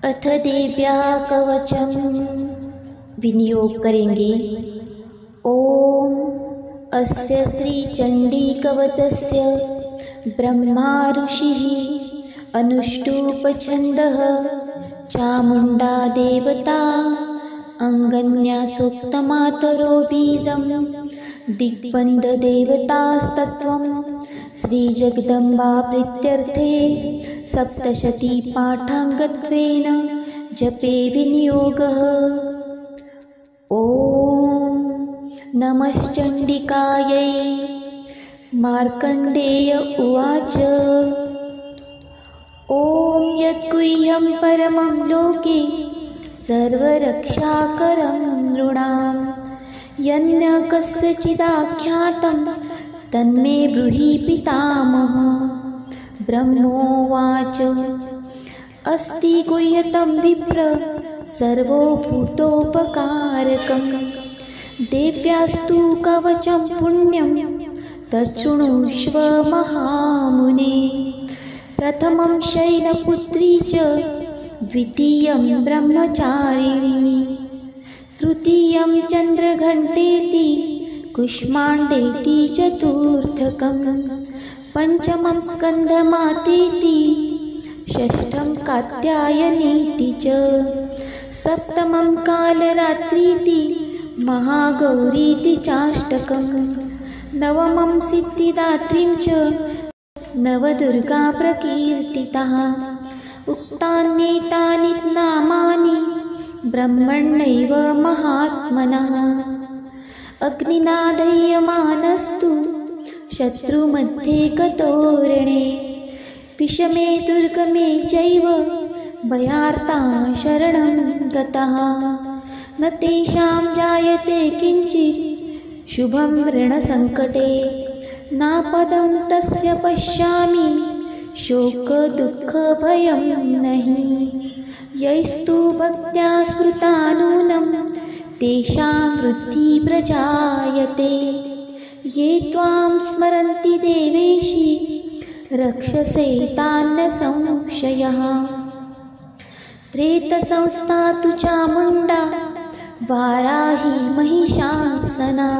अथ देव्या कवचम विनियोग करेंगे। ओम अस्य श्री चंडी कवचस्य ब्रह्मा ऋषिः अनुष्टुप छन्दः चामुण्डा देवता अंगन्या सूक्तमातरो बीजं दिग्बन्ध देवतास्तत्वं श्रीजगदम्बा प्रीत्यर्थे सप्तशती पाठाङ्गत्वेन जपे विनियोगः। ॐ नमश्चण्डिकायै। मार्कण्डेय उवाच। ॐ यद्गुह्यं परमं लोके सर्वरक्षाकरं नृणां यन्न कस्यचिदाख्यातं तन्मे ब्रूहि पितामह। ब्रह्मोवाच। अस्ति गुह्यतं विप्र सर्वभूतोपकारकं देव्यास्तु कवचं पुण्यं तच्छृणुष्व महामुने। प्रथमं शैलपुत्री च द्वितीयं ब्रह्मचारिणी तृतीयं चन्द्रघण्टेति कुष्माण्डेति चतुर्थकं पंचमं स्कन्दमातेति षष्ठं कात्यायनीति च सप्तमं कालरात्रीति महागौरीति चाष्टकं नवमं सिद्धिदात्रीं च नवदुर्गा प्रकीर्तिताः। उक्तान्येतानि नामानि ब्रह्मण्यैव महात्मनः। अग्निना दह्यमानस्तु शत्रुमध्ये कतोरणे विषमे दुर्गमे चैव भयार्ता शरणं गताः न तेषां जायते किञ्चित् शुभं ऋणसङ्कटे नापदं तस्य पश्यामि शोकदुःखभयं नहि। यैस्तु भक्त्या स्मृता नूनं तेषां वृद्धिः प्रजायते ये त्वां स्मरन्ति देवेशि रक्षसे तान् न संशयः। प्रेतसंस्था तु चामुण्डा वाराही महिषासना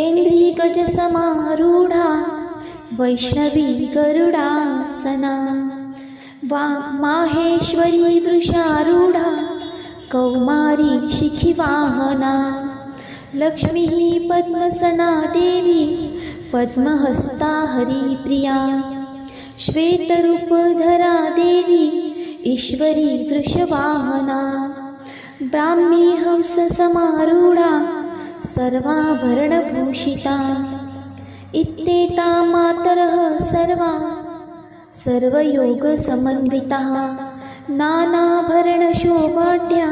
ऐन्द्रियगजसमारूढा वैष्णवी गरुडासना माहेश्वरी वृषारूढा कौमारी शिखिवाहना लक्ष्मीः पद्मसना देवी पद्महस्ता हरिप्रिया श्वेतरूपधरा देवी ईश्वरी वृषवाहना ब्राह्मी हंससमारूढा सर्वाभरणभूषिता इत्येता मातरः सर्वा सर्वयोगसमन्विताः नानाभरणशोभाढ्या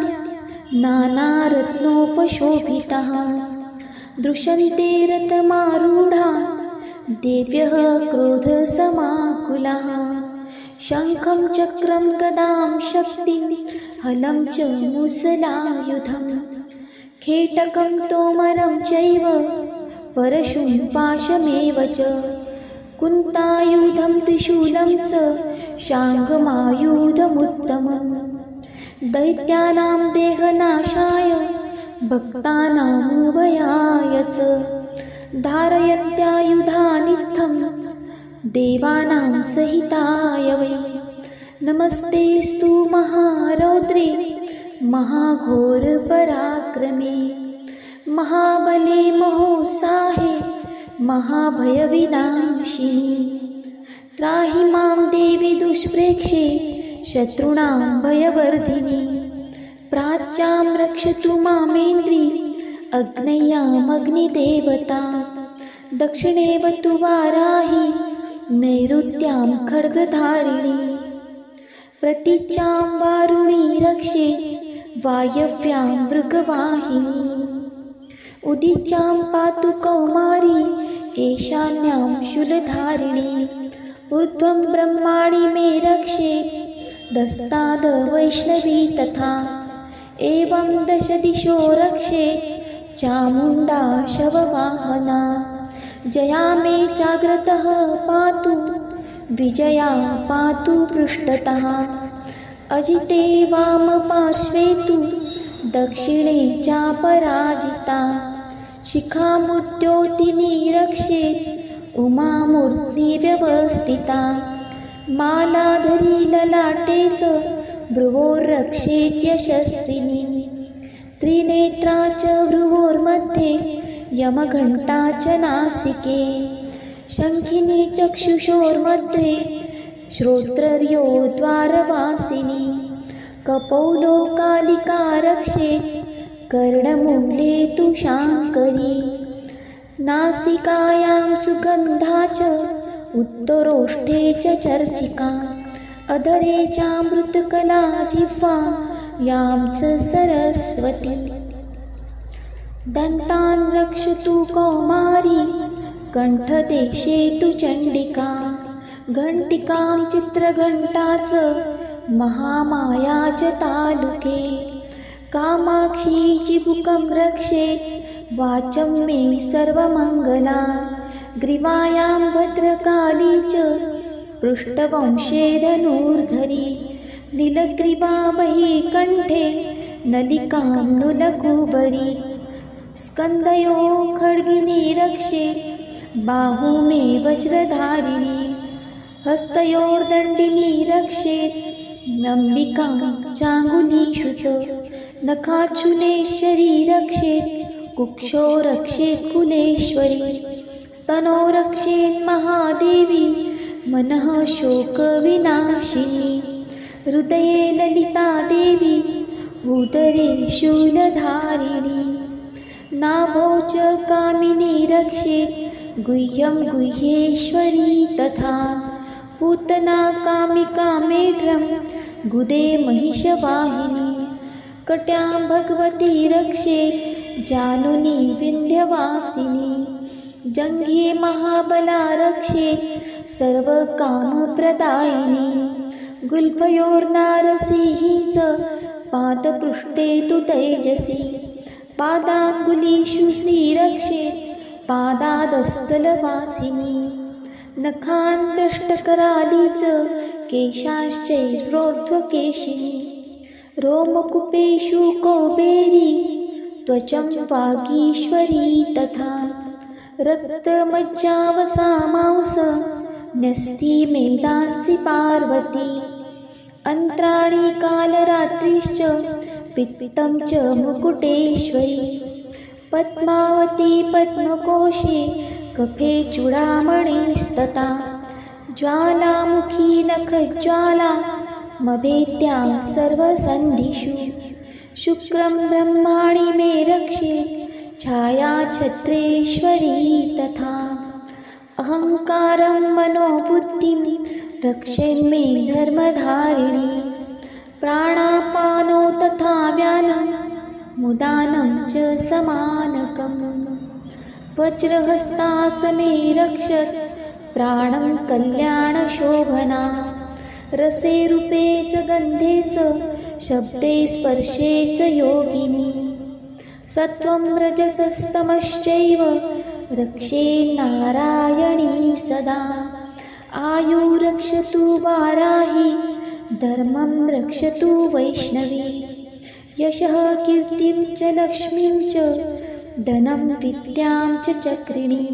नानारत्नोपशोभिताः दृश्यन्ते रथमारूढा देव्यः क्रोधसमाकुलाः शङ्खं चक्रं गदां शक्तिं हलं च मुसलायुधं खेटकं तोमरं चैव परशुं पाशमेव च कुन्तायुधं त्रिशूलं च शाङ्गमायुधमुत्तमम् दैत्यानां देहनाशाय भक्तानां भयाय च धारयत्यायुधानित्थं देवानां सहिताय वै। नमस्तेस्तु महारौद्रे महाघोरपराक्रमे महाबले महोत्साहे महाभयविनाशिनी त्राहि मां देवी दुष्प्रेक्षे शत्रूणां भयवर्धिनी प्राच्यां रक्षतु मामेन्द्री अग्नय्यामग्निदेवता दक्षिणेवतु वाराही नैऋत्यां खड्गधारिणी प्रतीच्यां वारुणी रक्षे वायव्यां मृगवाहिनी उदीच्यां पातु कौमारी ईशान्यां शूलधारिणी ऊर्ध्वं ब्रह्माणि मे रक्षे दस्ताद वैष्णवी तथा एवं दश दिशो रक्षे चामुण्डा शववाहना जया मे जाग्रतः पातु विजया पातु पृष्ठतः अजिते वामपार्श्वे तु दक्षिणे चापराजिता शिखामुद्योतिनी रक्षेत् उमामूर्ती व्यवस्थिता मालाधरी ललाटे च भ्रुवोर्रक्षेत् यशस्विनी त्रिनेत्रा च भ्रुवोर्मध्ये यमघण्टा च नासिके शङ्खिनी चक्षुषोर्मध्ये श्रोत्रर्यो द्वारवासिनी कपौलो कालिका रक्षेत् कर्णमूले तु शाङ्करी नासिकायां सुगन्धा च उत्तरोष्ठे च चर्चिका अधरे चामृतकला जिह्वा यां च सरस्वती दन्तान् रक्षतु कौमारी कण्ठदेशे तु चण्डिका घण्टिकां चित्रघण्टा च महामाया च तालुके कामाक्षी चिबुकं रक्षेत् वाचं मे सर्वमङ्गला ग्रीवायां भद्रकाली च पृष्ठवंशे धनुर्धरी नीलग्रीवा बहिकण्ठे नलिकान्नुलकुबरी स्कन्धयो खड्गिनी रक्षेत् बाहू मे वज्रधारिणी हस्तयोर्दण्डिनी रक्षेत् नम्बिका चाङ्गुलीषु च नखाचूलेश्वरी रक्षेत् कुक्षो रक्षेत् कुलेश्वरी स्तनो रक्षेत् महादेवी मनः शोकविनाशिनी हृदये ललिता देवी उदरे शूलधारिणी नाभौ च कामिनी रक्षेत् गुह्यं गुह्येश्वरी तथा पूतना कामिका मेढ्रं गुदे महिषवाहिनी कट्यां भगवती रक्षेत् जानुनी विन्ध्यवासिनी जङ्घे महाबला रक्षेत् सर्वकामप्रदायिनी गुल्फयोर्नारसिंही च पादपृष्ठे तु तैजसी पादाङ्गुलीषु श्रीरक्षेत् पादादस्थलवासिनी नखान्तष्टकराली च केशाश्चैर्रोर्ध्वकेशिनी रोमकूपेषु कौबेरी त्वचं वागीश्वरी तथा रक्तमज्जावसामांस न्यस्ति मेदांसि पार्वती अन्त्राणि कालरात्रिश्च पित्तं च मुकुटेश्वरी पद्मावती पद्मकोशे कफे चूडामणिस्तथा ज्वालामुखी नखज्वाला मभेद्या सर्वसन्धिषु शुक्रं ब्रह्माणि मे रक्षेत् छायाछत्रेश्वरी तथा अहङ्कारं मनोबुद्धिं रक्षेन्मे धर्मधारिणी प्राणापानो तथा व्यानं मुदानं च समानकम् वज्रहस्ता च मे रक्षत् प्राणं कल्याणशोभना रसे रूपे च गन्धे च शब्दे स्पर्शे च योगिनी सत्वं रजसस्तमश्चैव रक्षे नारायणी सदा आयु रक्षतु वाराही धर्मं रक्षतु वैष्णवी यशः कीर्तिं च लक्ष्मीं च धनं विद्यां च चक्रिणी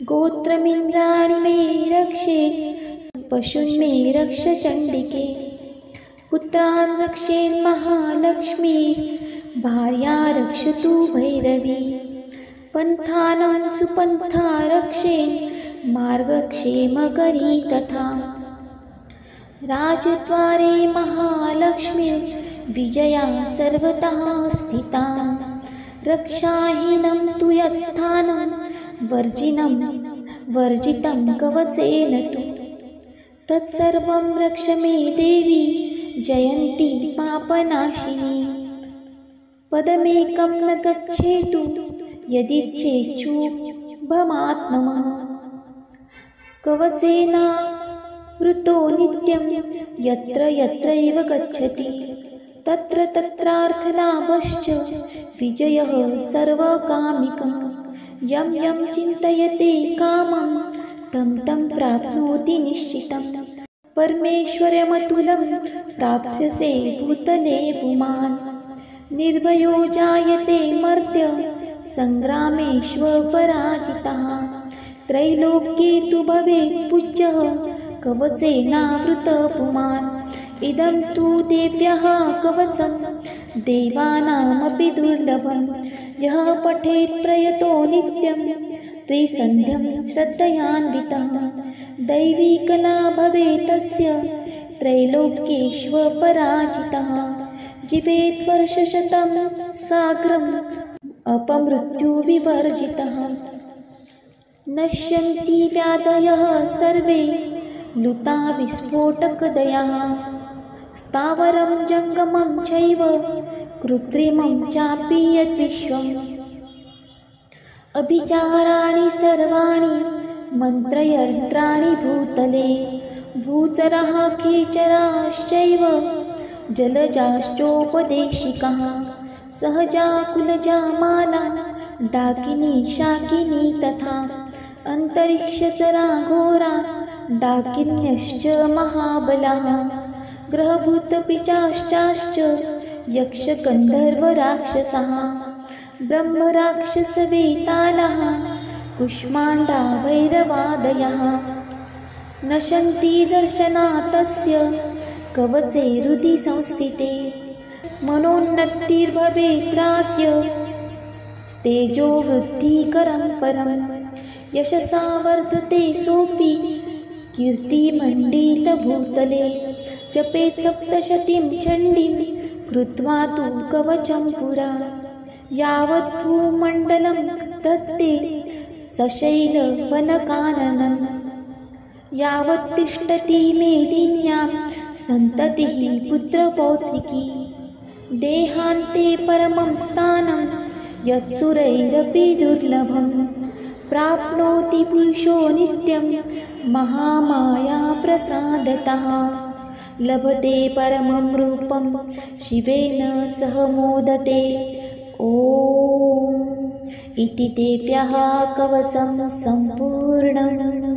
गोत्रमिन्द्राणि मे रक्षेत् पशून् मे रक्ष चण्डिके पुत्रान् रक्षेन् महालक्ष्मी भार्या रक्षतु भैरवी पन्थानं सुपन्था रक्षेन् मार्गक्षेमकरी तथा राजद्वारे महालक्ष्मी विजया सर्वतः स्थिता रक्षाहीनं तु यत्स्थानं वर्जितं कवचेन तु तत्सर्वं रक्ष मे देवी जयन्ती पापनाशिनी पदमेकं न गच्छेतु यदिच्छेच्छुभमात्मनः कवचेनावृतो नित्यं यत्र यत्रैव गच्छति तत्र तत्रार्थलाभश्च विजयः सर्वकामिकः यं यं चिन्तयते कामं तं तं प्राप्नोति निश्चितम् परमेश्वरमतुलं प्राप्स्यसे भूतले पुमान्। निर्भयो जायते मर्त्य सङ्ग्रामेष्वपराजितः। त्रैलोक्ये तु भवेत् पूज्यः कवचेनावृतः पुमान्। इदं तु देव्यः कवचं देवानामपि दुर्लभं। यः पठेत् प्रयतो नित्यं त्रिसन्ध्यं श्रद्धयान्वितः। दैवी कला भवेत् तस्य त्रैलोक्येष्वपराजितः। जीवेत् वर्षशतं साग्रम् अपमृत्युविवर्जितः। नश्यन्ति व्याधयः सर्वे लुता विस्फोटकदयः। स्थावरं जङ्गमं चैव कृत्रिमं चापि यद्विश्वम्। अभिचाराणि सर्वाणि मन्त्रयन्त्राणि भूतले। भूचराः खेचराश्चैव जलजाश्चोपदेशिकाः। सहजा कुलजा माला डाकिनी शाकिनी तथा। अन्तरिक्षचरा घोरा डाकिन्यश्च महाबलाः। ग्रहभूतपिशाचाश्च यक्षगन्धर्वराक्षसाः। ब्रह्मराक्षसवेतालाः कुष्माण्डा भैरवादयः। नशन्ति दर्शनात् तस्य कवचे हृदि संस्थिते। मनोन्नतिर्भवेत् प्राज्ञ स्तेजो वृद्धिकरं परम्। यशसा वर्धते सोऽपि कीर्तिमण्डितभूतले। जपेत् सप्तशतीं चण्डीं कृत्वा तु कवचं पुरा। यावत् भूमण्डलं दत्ते सशैलवनकाननं। यावत् तिष्ठति मेदिन्यां सन्ततिः पुत्रपौत्रिकी। देहान्ते परमं स्थानं यत्सुरैरपि दुर्लभं। प्राप्नोति पुरुषो नित्यं महामायाप्रसादतः। लभते परमं रूपं शिवेन सह मोदते। ॐ इति देव्याः कवचं सम्पूर्णम्।